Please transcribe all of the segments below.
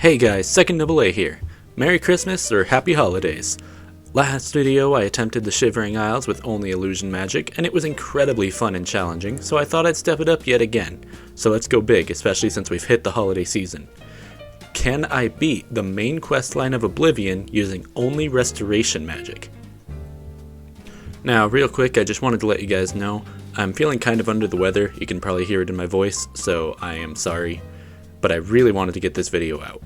Hey guys, Second Double A here. Merry Christmas or Happy Holidays. Last video I attempted the Shivering Isles with only illusion magic, and it was incredibly fun and challenging, so I thought I'd step it up yet again. So let's go big, especially since we've hit the holiday season. Can I beat the main questline of Oblivion using only restoration magic? Now, real quick, I just wanted to let you guys know, I'm feeling kind of under the weather. You can probably hear it in my voice, so I am sorry. But I really wanted to get this video out.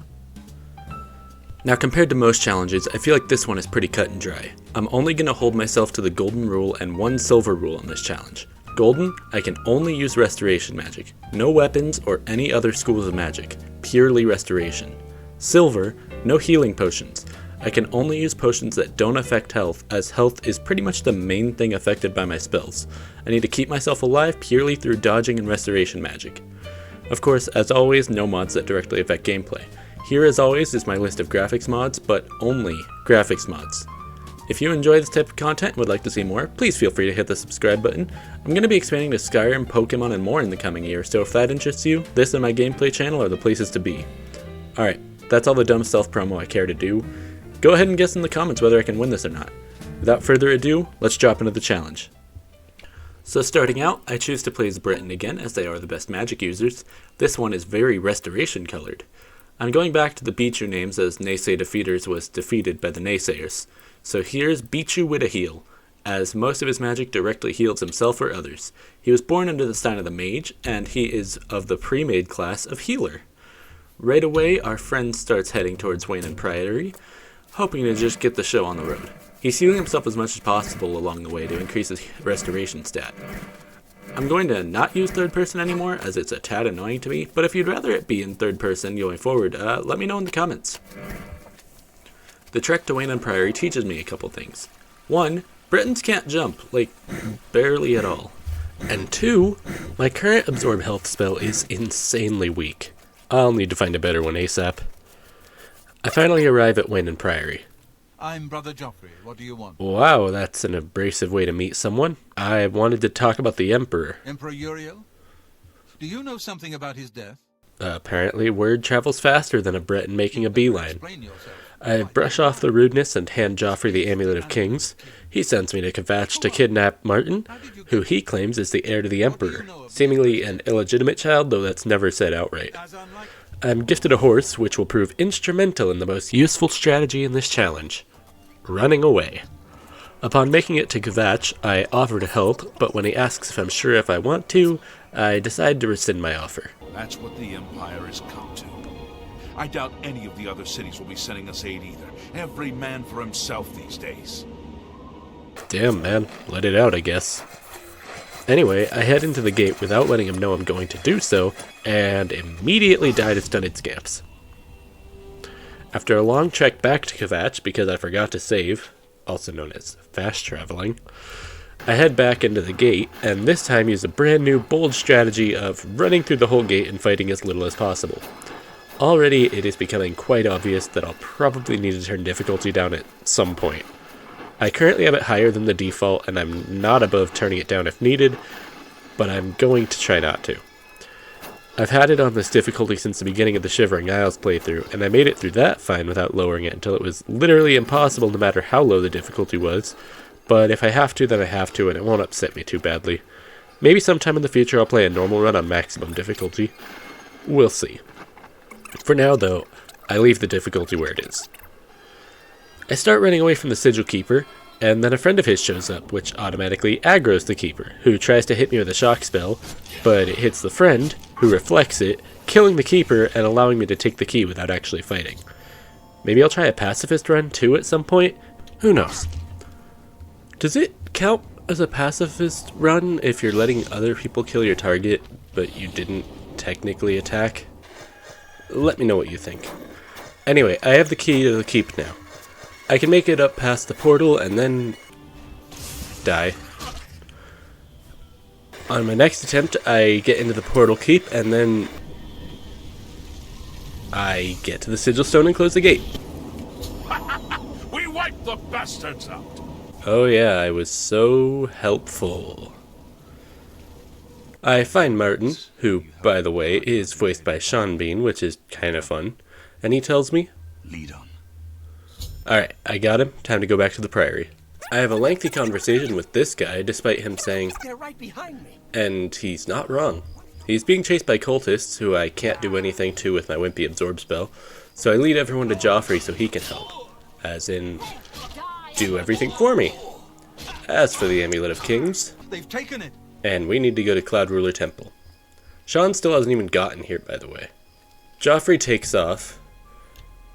Now, compared to most challenges, I feel like this one is pretty cut and dry. I'm only going to hold myself to the golden rule and one silver rule on this challenge. Golden, I can only use restoration magic. No weapons or any other schools of magic. Purely restoration. Silver, no healing potions. I can only use potions that don't affect health, as health is pretty much the main thing affected by my spells. I need to keep myself alive purely through dodging and restoration magic. Of course, as always, no mods that directly affect gameplay. Here as always is my list of graphics mods, but only graphics mods. If you enjoy this type of content and would like to see more, please feel free to hit the subscribe button. I'm going to be expanding to Skyrim, Pokemon, and more in the coming year, so if that interests you, this and my gameplay channel are the places to be. Alright, that's all the dumb self-promo I care to do. Go ahead and guess in the comments whether I can win this or not. Without further ado, let's drop into the challenge. So starting out, I choose to play as Britain again, as they are the best magic users. This one is very restoration colored. I'm going back to the Bichu names, as Naysay Defeaters was defeated by the Naysayers. So here's Bichu with a heal, as most of his magic directly heals himself or others. He was born under the sign of the Mage, and he is of the pre-made class of Healer. Right away, our friend starts heading towards Wayne and Priory, hoping to just get the show on the road. He's healing himself as much as possible along the way to increase his restoration stat. I'm going to not use third person anymore, as it's a tad annoying to me, but if you'd rather it be in third person going forward, let me know in the comments. The trek to Wayne and Priory teaches me a couple things. 1, Britons can't jump, like, barely at all. And 2, my current absorb health spell is insanely weak. I'll need to find a better one ASAP. I finally arrive at Wayne and Priory. I'm Brother Joffrey. What do you want? Wow, that's an abrasive way to meet someone. I wanted to talk about the Emperor. Emperor Uriel? Do you know something about his death? Apparently, word travels faster than a Breton making a beeline. Explain yourself. I brush off the rudeness and hand Joffrey the Amulet of Kings. He sends me to Kvatch to kidnap Martin, who he claims is the heir to the Emperor. Seemingly an illegitimate child, though that's never said outright. I'm gifted a horse, which will prove instrumental in the most useful strategy in this challenge. Running away. Upon making it to Kvatch, I offer to help, but when he asks if I'm sure if I want to, I decide to rescind my offer. That's what the Empire has come to. I doubt any of the other cities will be sending us aid either. Every man for himself these days. Damn, man. Let it out, I guess. Anyway, I head into the gate without letting him know I'm going to do so, and immediately die to stunted scamps. After a long trek back to Kvatch, because I forgot to save, also known as fast traveling, I head back into the gate, and this time use a brand new bold strategy of running through the whole gate and fighting as little as possible. Already it is becoming quite obvious that I'll probably need to turn difficulty down at some point. I currently have it higher than the default, and I'm not above turning it down if needed, but I'm going to try not to. I've had it on this difficulty since the beginning of the Shivering Isles playthrough, and I made it through that fine without lowering it until it was literally impossible no matter how low the difficulty was, but if I have to, then I have to, and it won't upset me too badly. Maybe sometime in the future I'll play a normal run on maximum difficulty. We'll see. For now, though, I leave the difficulty where it is. I start running away from the Sigil Keeper, and then a friend of his shows up, which automatically aggroes the Keeper, who tries to hit me with a shock spell, but it hits the friend, who reflects it, killing the Keeper and allowing me to take the key without actually fighting. Maybe I'll try a pacifist run too at some point? Who knows? Does it count as a pacifist run if you're letting other people kill your target, but you didn't technically attack? Let me know what you think. Anyway, I have the key to the keep now. I can make it up past the portal and then die. On my next attempt, I get into the portal keep and then I get to the sigil stone and close the gate. We wiped the bastards out. Oh yeah, I was so helpful. I find Martin, who, by the way, is voiced by Sean Bean, which is kind of fun, And he tells me, Lead on. alright, I got him, time to go back to the Priory. I have a lengthy conversation with this guy, despite him saying, They're right behind me. and he's not wrong. He's being chased by cultists, who I can't do anything to with my wimpy absorb spell, so I lead everyone to Joffrey so he can help. As in, do everything for me. As for the Amulet of Kings, They've taken it. and we need to go to Cloud Ruler Temple. Sean still hasn't even gotten here, by the way. Joffrey takes off,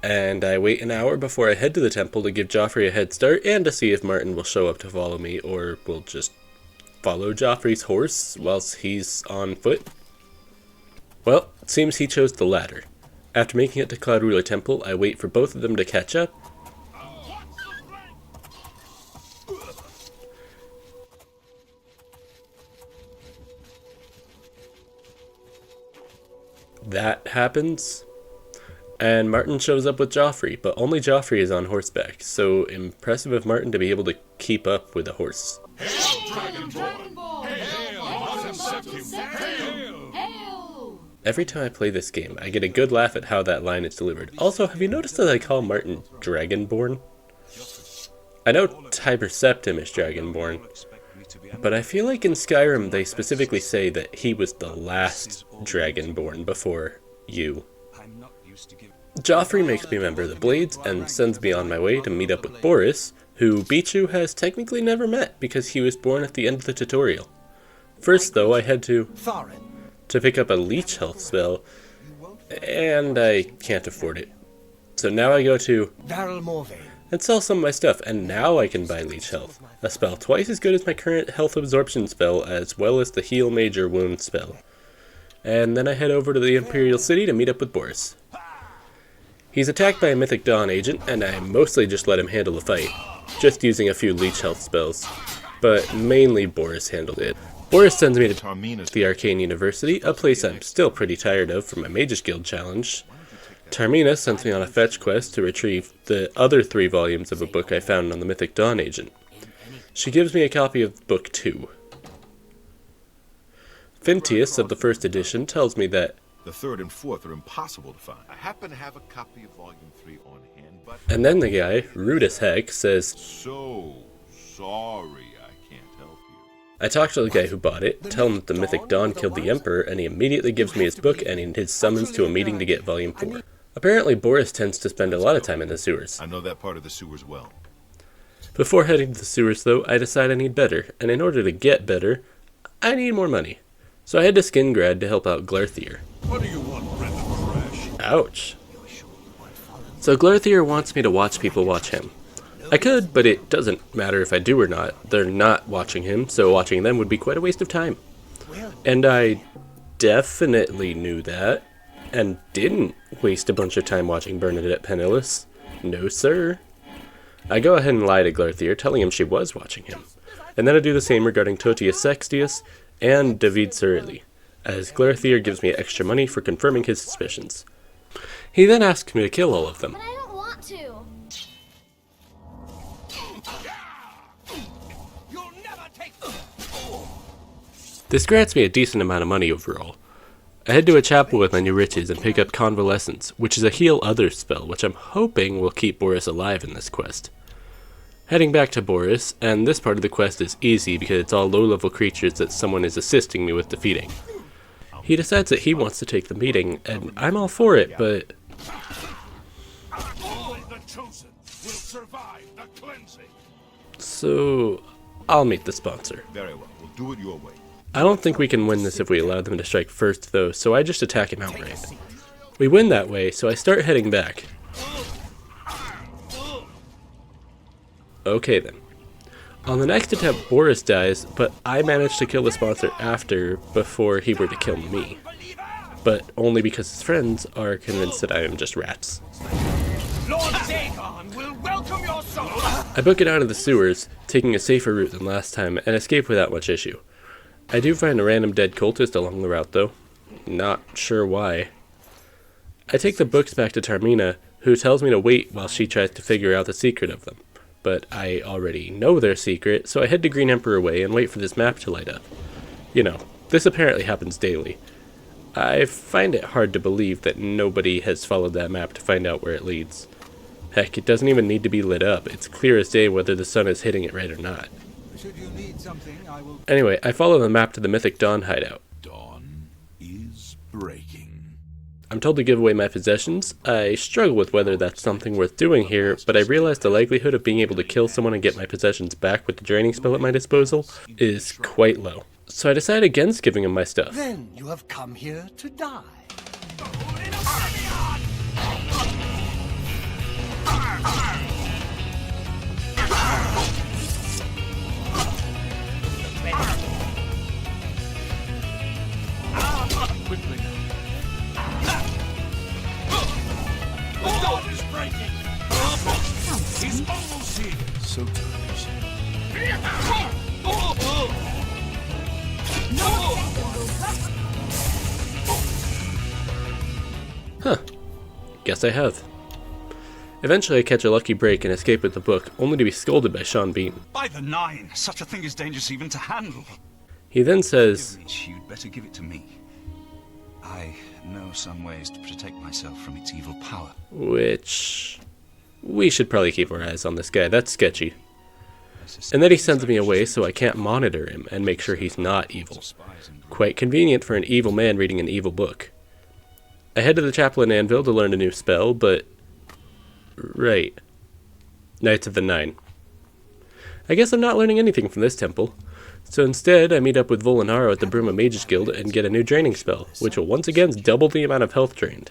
and I wait an hour before I head to the temple to give Joffrey a head start and to see if Martin will show up to follow me or will just follow Joffrey's horse whilst he's on foot. Well, it seems he chose the latter. After making it to Cloud Ruler Temple, I wait for both of them to catch up. That happens. And Martin shows up with Joffrey, but only Joffrey is on horseback, so impressive of Martin to be able to keep up with a horse. Every time I play this game, I get a good laugh at how that line is delivered. Also, have you noticed that I call Martin Dragonborn? I know Tiber Septim is Dragonborn, but I feel like in Skyrim they specifically say that he was the last Dragonborn before you. Joffrey makes me remember the Blades and sends me on my way to meet up with Boris, who Bichu has technically never met because he was born at the end of the tutorial. First though, I had to pick up a leech health spell, and I can't afford it. So now I go to and sell some of my stuff, and now I can buy leech health, a spell twice as good as my current health absorption spell as well as the heal major wound spell. And then I head over to the Imperial City to meet up with Boris. He's attacked by a Mythic Dawn agent, and I mostly just let him handle the fight, just using a few leech health spells, but mainly Boris handled it. Boris sends me to the Arcane University, a place I'm still pretty tired of from my Mage's Guild challenge. Tarmina sends me on a fetch quest to retrieve the other 3 volumes of a book I found on the Mythic Dawn agent. She gives me a copy of Book 2. Fintius of the first edition tells me that The 3rd and 4th are impossible to find. I happen to have a copy of Volume 3 on hand, but... And then the guy, rude as heck, says, So sorry I can't help you. I talk to the guy who bought it, tell him that the Mythic Dawn killed the Emperor, and he immediately gives me his book and his summons to a meeting to get Volume 4. Apparently Boris tends to spend a lot of time in the sewers. I know that part of the sewers well. Before heading to the sewers though, I decide I need better, and in order to get better, I need more money. So I head to Skingrad to help out Glarthier. What do you want, Brendan Trash? Ouch. So Glarthier wants me to watch people watch him. I could, but it doesn't matter if I do or not. They're not watching him, so watching them would be quite a waste of time. And I definitely knew that, and didn't waste a bunch of time watching Bernadette Penniless. No sir. I go ahead and lie to Glarthier, telling him she was watching him. And then I do the same regarding Totius Sextius and David Cerulli, as Glarthier gives me extra money for confirming his suspicions. He then asks me to kill all of them. But I don't want to. You'll never take This grants me a decent amount of money overall. I head to a chapel with my new riches and pick up Convalescence, which is a heal others spell, which I'm hoping will keep Boris alive in this quest. Heading back to Boris, and this part of the quest is easy because it's all low-level creatures that someone is assisting me with defeating. He decides that he wants to take the meeting, and I'm all for it, but... Only the chosen will survive the cleansing. So, I'll meet the sponsor. Very well, we'll do it your way. I don't think we can win this if we allow them to strike first, though, so I just attack him outright. We win that way, so I start heading back. Okay then. On the next attempt, Boris dies, but I managed to kill the sponsor before he were to kill me. But only because his friends are convinced that I am just rats. Lord Dagon will welcome your soul. I book it out of the sewers, taking a safer route than last time, and escape without much issue. I do find a random dead cultist along the route though. Not sure why. I take the books back to Tarmina, who tells me to wait while she tries to figure out the secret of them. But I already know their secret, so I head to Green Emperor Way and wait for this map to light up. You know, this apparently happens daily. I find it hard to believe that nobody has followed that map to find out where it leads. Heck, it doesn't even need to be lit up. It's clear as day whether the sun is hitting it right or not. Should you need something, I will... Anyway, I follow the map to the Mythic Dawn hideout. Dawn is breaking. I'm told to give away my possessions. I struggle with whether that's something worth doing here, but I realize the likelihood of being able to kill someone and get my possessions back with the draining spell at my disposal is quite low. So I decide against giving him my stuff. Then you have come here to die. Quickly. The dawn is breaking. He's almost here. So tired. Huh. Guess I have. Eventually I catch a lucky break and escape with the book, only to be scolded by Sean Bean. By the nine, such a thing is dangerous even to handle. He then says, You'd better give it to me. I know some ways to protect myself from its evil power. which... we should probably keep our eyes on this guy, that's sketchy. And then he sends me away so I can't monitor him and make sure he's not evil. Quite convenient for an evil man reading an evil book. I head to the chapel in Anvil to learn a new spell, but... right. Knights of the Nine. I guess I'm not learning anything from this temple. So instead, I meet up with Volinaro at the Bruma Mages Guild and get a new draining spell, which will once again double the amount of health drained.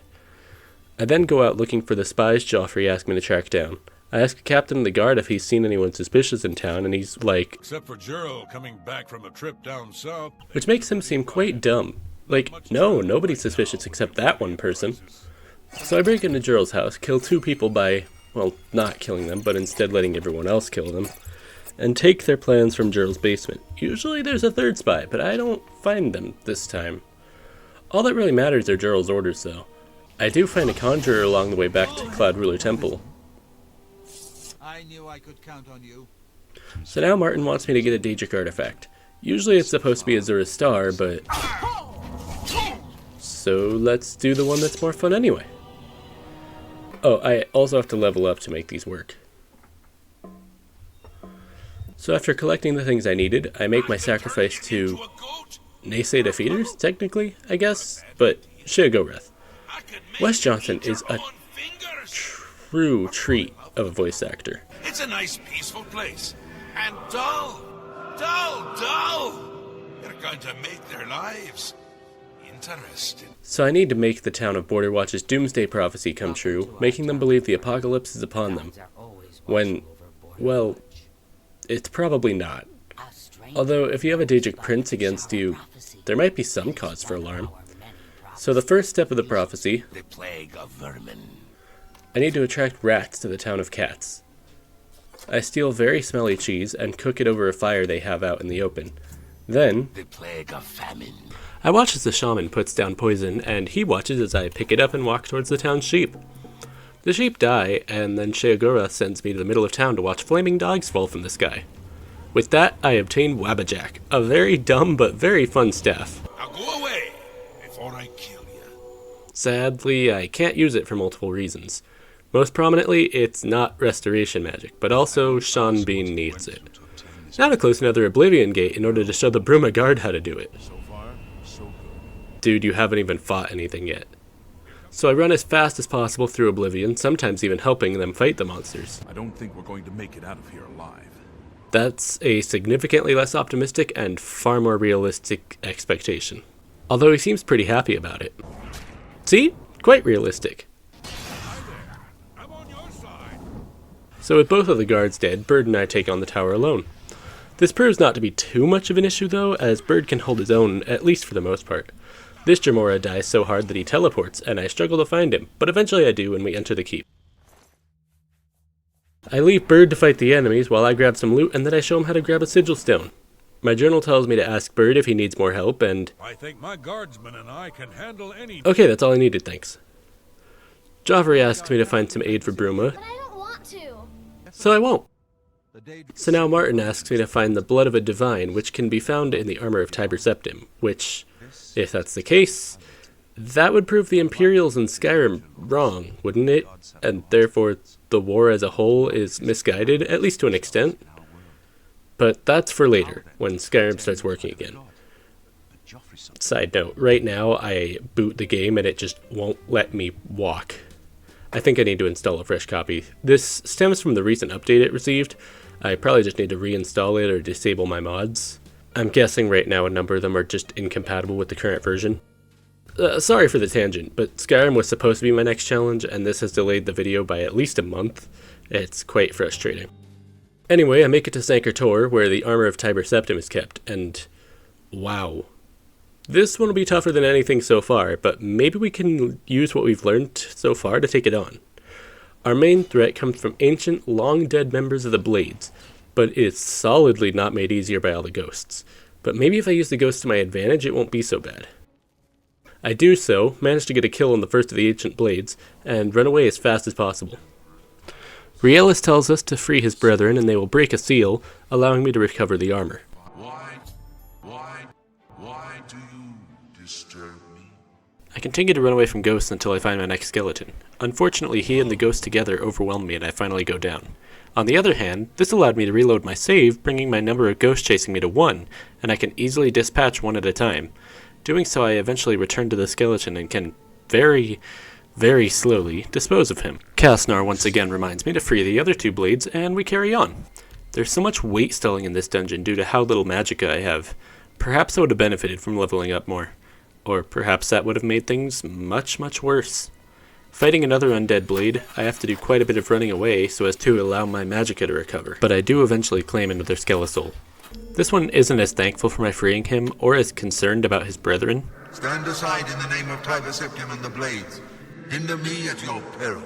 I then go out looking for the spies Joffrey asked me to track down. I ask the captain of the guard if he's seen anyone suspicious in town, and he's like... except for Juro coming back from a trip down south. which makes him seem quite dumb. Like, no, nobody's suspicious except that one person. So I break into Juro's house, kill 2 people by, well, not killing them, but instead letting everyone else kill them, and take their plans from Juro's basement. Usually there's a 3rd spy, but I don't find them this time. All that really matters are Juro's orders, though. I do find a conjurer along the way back to Cloud Ruler Temple. I knew I could count on you. So now Martin wants me to get a Daedric artifact. Usually it's supposed to be Azura's star, but... so let's do the one that's more fun anyway. Oh, I also have to level up to make these work. So after collecting the things I needed, I make my sacrifice to Naysay Defeaters, technically, I guess, but Sheogorath. Wes Johnson is a true treat of a voice actor. It's a nice, peaceful place. And dull. Dull, dull. They're going to make their lives interesting. So I need to make the town of Border Watch's doomsday prophecy come true, making them believe the apocalypse is upon them. When, well, it's probably not. Although, if you have a Daedric prince against you, there might be some cause for alarm. So the first step of the prophecy, The plague of vermin. I need to attract rats to the town of cats. I steal very smelly cheese and cook it over a fire they have out in the open. Then, The plague of famine. I watch as the shaman puts down poison, and he watches as I pick it up and walk towards the town's sheep. The sheep die, and then Sheogorath sends me to the middle of town to watch flaming dogs fall from the sky. With that, I obtain Wabbajack, a very dumb but very fun staff. Now go away before I kill you. Sadly, I can't use it for multiple reasons. Most prominently, it's not restoration magic, but also Sean Bean needs it. Now to close another Oblivion gate in order to show the Bruma Guard how to do it. So far, so good. Dude, you haven't even fought anything yet. So I run as fast as possible through Oblivion, sometimes even helping them fight the monsters. I don't think we're going to make it out of here alive. That's a significantly less optimistic and far more realistic expectation. Although he seems pretty happy about it. See? Quite realistic. I'm on your side. So with both of the guards dead, Bird and I take on the tower alone. This proves not to be too much of an issue though, as Bird can hold his own, at least for the most part. This Jamora dies so hard that he teleports, and I struggle to find him, but eventually I do when we enter the keep. I leave Bird to fight the enemies while I grab some loot, and then I show him how to grab a sigil stone. My journal tells me to ask Bird if he needs more help, and... I think my guardsmen and I can handle any... okay, that's all I needed, thanks. Joffrey asks me to find some aid for Bruma, But I don't want to. so I won't. The day So now Martin asks me to find the blood of a divine, which can be found in the armor of Tiber Septim, which, if that's the case, That would prove the Imperials in Skyrim wrong, wouldn't it? And therefore the war as a whole is misguided, at least to an extent. But that's for later, when Skyrim starts working again. Side note, right now I boot the game and it just won't let me walk. I think I need to install a fresh copy. This stems from the recent update it received. I probably just need to reinstall it or disable my mods. I'm guessing right now a number of them are just incompatible with the current version. Sorry for the tangent, but Skyrim was supposed to be my next challenge, and this has delayed the video by at least a month. It's quite frustrating. Anyway, I make it to Sancor Tor, where the armor of Tiber Septim is kept, and wow. This one will be tougher than anything so far, but maybe we can use what we've learned so far to take it on. Our main threat comes from ancient, long-dead members of the Blades, but it's solidly not made easier by all the ghosts. But maybe if I use the ghosts to my advantage, it won't be so bad. I do so, manage to get a kill on the first of the ancient blades, and run away as fast as possible. Rielis tells us to free his brethren and they will break a seal, allowing me to recover the armor. Why do you disturb me? I continue to run away from ghosts until I find my next skeleton. Unfortunately, he and the ghost together overwhelm me and I finally go down. On the other hand, this allowed me to reload my save, bringing my number of ghosts chasing me to 1, and I can easily dispatch one at a time. Doing so, I eventually return to the skeleton and can very slowly dispose of him. Kasnar once again reminds me to free the other 2 blades, and we carry on. There's so much weight stalling in this dungeon due to how little magicka I have. Perhaps I would have benefited from leveling up more. Or perhaps that would have made things much worse. Fighting another undead blade, I have to do quite a bit of running away so as to allow my magicka to recover, but I do eventually claim another skelesoul. This one isn't as thankful for my freeing him, or as concerned about his brethren. Stand aside in the name of Tiber Septim and the Blades. Hinder me at your peril.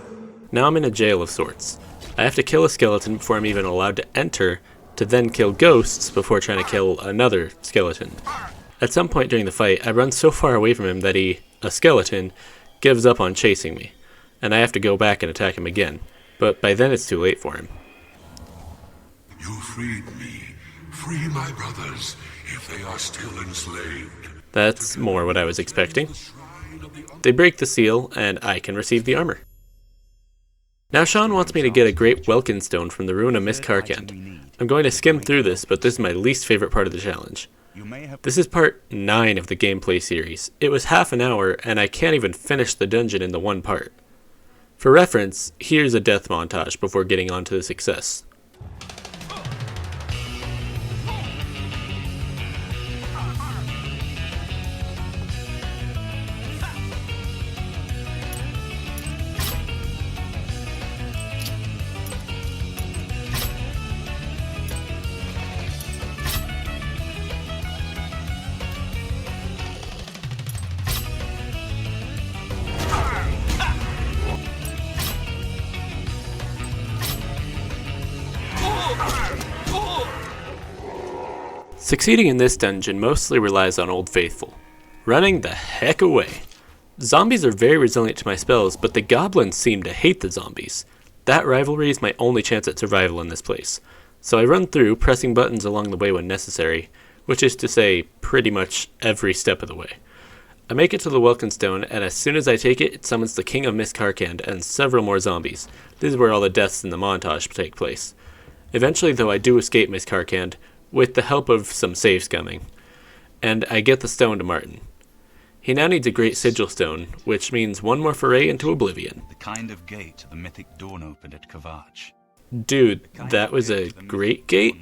Now I'm in a jail of sorts. I have to kill a skeleton before I'm even allowed to enter, to then kill ghosts before trying to kill another skeleton. At some point during the fight, I run so far away from him that he, a skeleton, gives up on chasing me, and I have to go back and attack him again, but by then it's too late for him. You freed me. Free my brothers, if they are still enslaved. That's more what I was expecting. They break the seal, and I can receive the armor. Now Sean wants me to get a great Welkin stone from the ruin of Miss Karkand. I'm going to skim through this, but this is my least favorite part of the challenge. This is part 9 of the gameplay series. It was half an hour, and I can't even finish the dungeon in the one part. For reference, here's a death montage before getting on to the success. Succeeding in this dungeon mostly relies on Old Faithful. Running the heck away. Zombies are very resilient to my spells, but the goblins seem to hate the zombies. That rivalry is my only chance at survival in this place. So I run through, pressing buttons along the way when necessary, which is to say, pretty much every step of the way. I make it to the Welkin Stone, and as soon as I take it, it summons the King of Miss Karkand and several more zombies. This is where all the deaths in the montage take place. Eventually, though, I do escape Miss Karkand, with the help of some save scumming, and I get the stone to Martin. He now needs a great sigil stone, which means one more foray into Oblivion. The kind of gate the mythic dawn opened at Kavach. Dude, that was a great gate?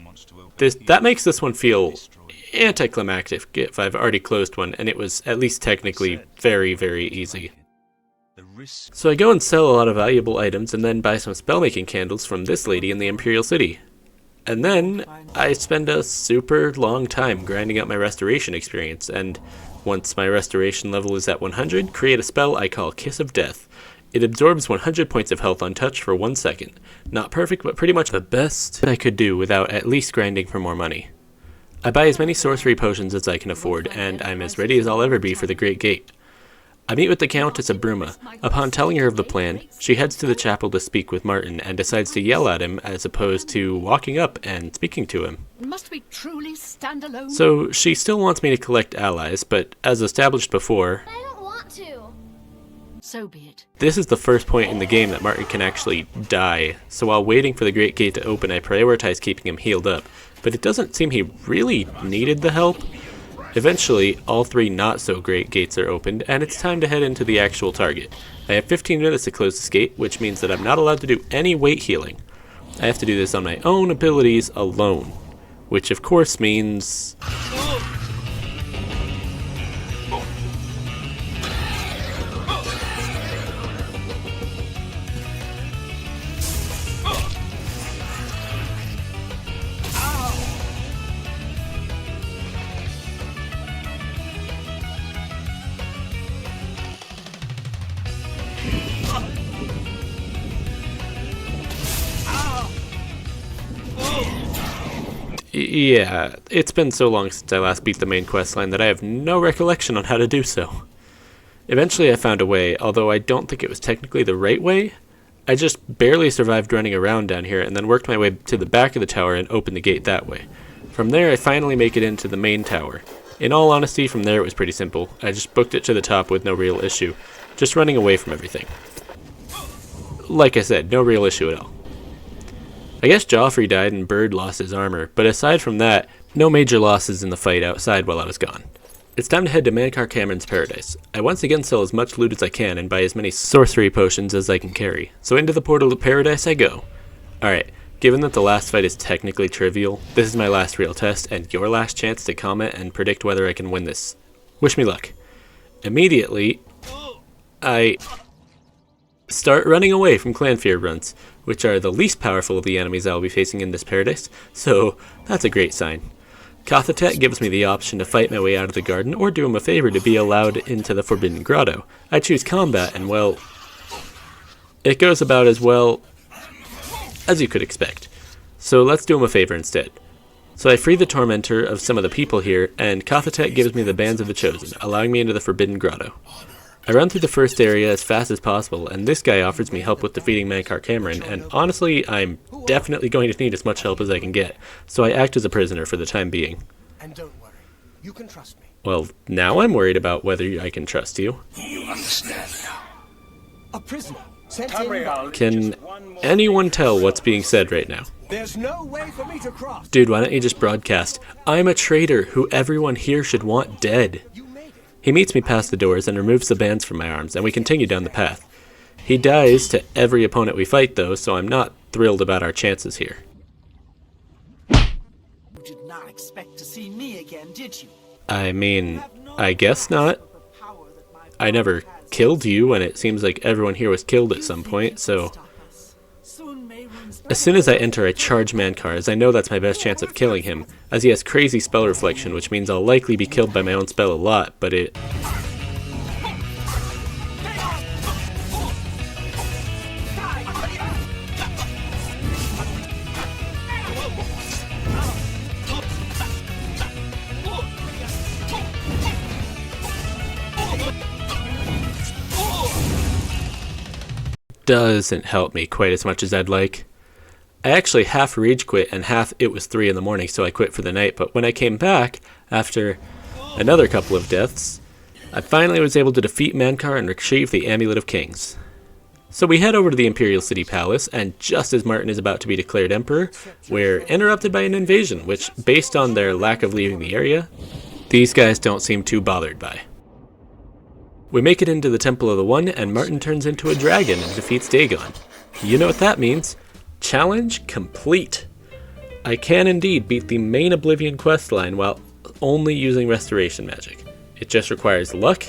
That makes this one feel anticlimactic if I've already closed one, and it was at least technically very easy. So I go and sell a lot of valuable items and then buy some spellmaking candles from this lady in the Imperial City. And then I spend a super long time grinding up my restoration experience, and once my restoration level is at 100, create a spell I call Kiss of Death. It absorbs 100 points of health untouched for 1 second. Not perfect, but pretty much the best I could do without at least grinding for more money. I buy as many sorcery potions as I can afford, and I'm as ready as I'll ever be for the Great Gate. I meet with the Countess of Bruma. Upon telling her of the plan, she heads to the chapel to speak with Martin and decides to yell at him as opposed to walking up and speaking to him. Must we truly stand alone? So she still wants me to collect allies, but as established before, I don't want to. So be it. This is the first point in the game that Martin can actually die, so while waiting for the Great Gate to open I prioritized keeping him healed up, but it doesn't seem he really needed the help. Eventually, all 3 not-so-great gates are opened, and it's time to head into the actual target. I have 15 minutes to close this gate, which means that I'm not allowed to do any weight healing. I have to do this on my own abilities alone, which of course means... Yeah, it's been so long since I last beat the main questline that I have no recollection on how to do so. Eventually I found a way, although I don't think it was technically the right way. I just barely survived running around down here and then worked my way to the back of the tower and opened the gate that way. From there I finally make it into the main tower. In all honesty, from there it was pretty simple. I just booked it to the top with no real issue, just running away from everything. Like I said, no real issue at all. I guess Joffrey died and Bird lost his armor, but aside from that, no major losses in the fight outside while I was gone. It's time to head to Mankar Cameron's Paradise. I once again sell as much loot as I can and buy as many sorcery potions as I can carry, so into the portal to Paradise I go. Alright, given that the last fight is technically trivial, this is my last real test and your last chance to comment and predict whether I can win this. Wish me luck. Immediately, I start running away from Clanfear runs, which are the least powerful of the enemies I will be facing in this paradise, so that's a great sign. Kathatet gives me the option to fight my way out of the garden or do him a favor to be allowed into the Forbidden Grotto. I choose combat and, well, it goes about as well as you could expect. So let's do him a favor instead. So I free the tormentor of some of the people here, and Kathatet gives me the Bands of the Chosen, allowing me into the Forbidden Grotto. I run through the first area as fast as possible, and this guy offers me help with defeating Mankar Cameron, and honestly, I'm definitely going to need as much help as I can get, so I act as a prisoner for the time being. And don't worry, you can trust me. Well, now I'm worried about whether I can trust you. You understand now. A prisoner sent in. Can anyone tell what's being said right now? There's no way for me to cross. Dude, why don't you just broadcast, I'm a traitor who everyone here should want dead. You made it. He meets me past the doors and removes the bands from my arms, and we continue down the path. He dies to every opponent we fight, though, so I'm not thrilled about our chances here. You did not expect to see me again, did you? I mean, I guess not. I never killed you, and it seems like everyone here was killed at some point, so... As soon as I enter, I charge Mankar, as I know that's my best chance of killing him, as he has crazy spell reflection, which means I'll likely be killed by my own spell a lot, but it... doesn't help me quite as much as I'd like. I actually half rage quit and half it was 3 in the morning, so I quit for the night, but when I came back, after another couple of deaths, I finally was able to defeat Mankar and retrieve the Amulet of Kings. So we head over to the Imperial City Palace, and just as Martin is about to be declared Emperor, we're interrupted by an invasion, which, based on their lack of leaving the area, these guys don't seem too bothered by. We make it into the Temple of the One, and Martin turns into a dragon and defeats Dagon. You know what that means. Challenge complete. I can indeed beat the main Oblivion questline while only using restoration magic. It just requires luck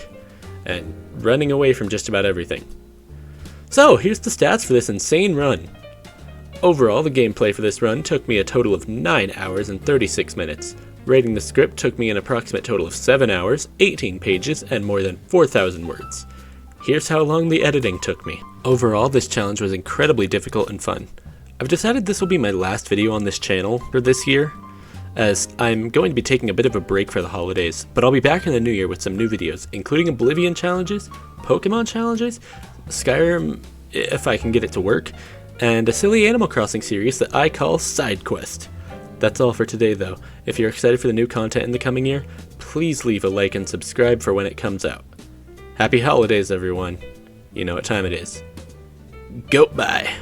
and running away from just about everything. So, here's the stats for this insane run. Overall, the gameplay for this run took me a total of 9 hours and 36 minutes. Writing the script took me an approximate total of 7 hours, 18 pages, and more than 4,000 words. Here's how long the editing took me. Overall, this challenge was incredibly difficult and fun. I've decided this will be my last video on this channel for this year, as I'm going to be taking a bit of a break for the holidays, but I'll be back in the new year with some new videos, including Oblivion challenges, Pokemon challenges, Skyrim, if I can get it to work, and a silly Animal Crossing series that I call Side Quest. That's all for today though. If you're excited for the new content in the coming year, please leave a like and subscribe for when it comes out. Happy holidays everyone. You know what time it is. Go bye.